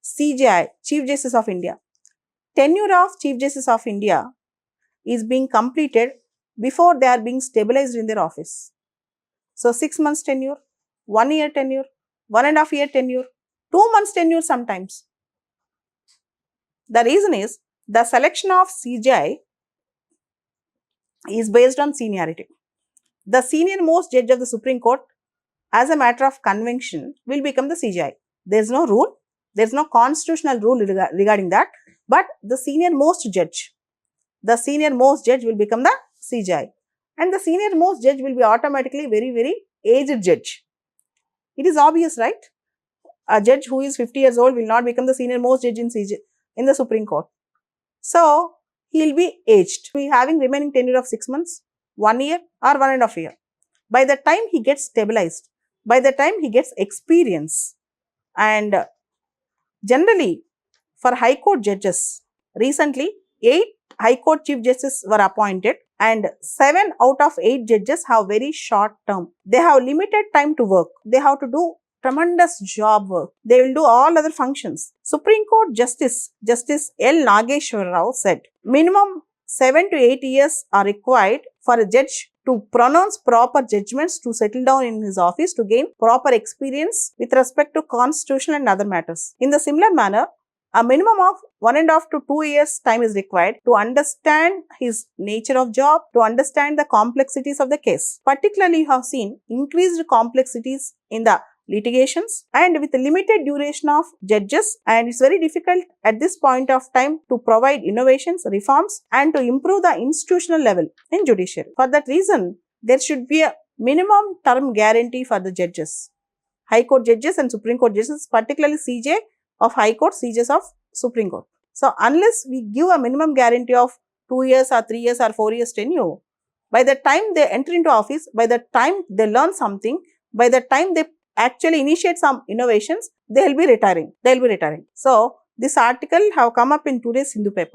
CJI, Chief Justice of India. Tenure of Chief Justice of India is being completed before they are being stabilized in their office. So 6 months tenure, 1 year tenure, 1.5 year tenure, 2 months tenure sometimes. The reason is the selection of CJI is based on seniority. The senior most judge of the Supreme Court, as a matter of convention, will become the CJI. There is no rule, there is no constitutional rule regarding that, but the senior most judge will become the CJI. And the senior most judge will be automatically very aged judge. It is obvious, right? A judge who is 50 years old will not become the senior most judge in the Supreme Court. So, he will be aged. He having remaining tenure of 6 months, 1 year or 1.5 year. By the time he gets stabilized, by the time he gets experience, and generally for High Court judges, recently 8 High Court Chief Justices were appointed and 7 out of 8 judges have very short term. They have limited time to work. They have to do tremendous job work. They will do all other functions. Supreme Court Justice L. Nageshwar Rao said, minimum 7 to 8 years are required for a judge to pronounce proper judgments, to settle down in his office, to gain proper experience with respect to constitutional and other matters. In the similar manner, a minimum of 1.5 to 2 years time is required to understand his nature of job, to understand the complexities of the case. Particularly, you have seen increased complexities in the litigations and with limited duration of judges, and it's very difficult at this point of time to provide innovations, reforms and to improve the institutional level in judiciary. For that reason, there should be a minimum term guarantee for the judges, High Court judges and Supreme Court judges, particularly CJ of High Court, CJs of Supreme Court. So, unless we give a minimum guarantee of 2 years or 3 years or 4 years tenure, by the time they enter into office, by the time they learn something, by the time they actually initiate some innovations, they will be retiring. So, this article have come up in today's Hindu paper.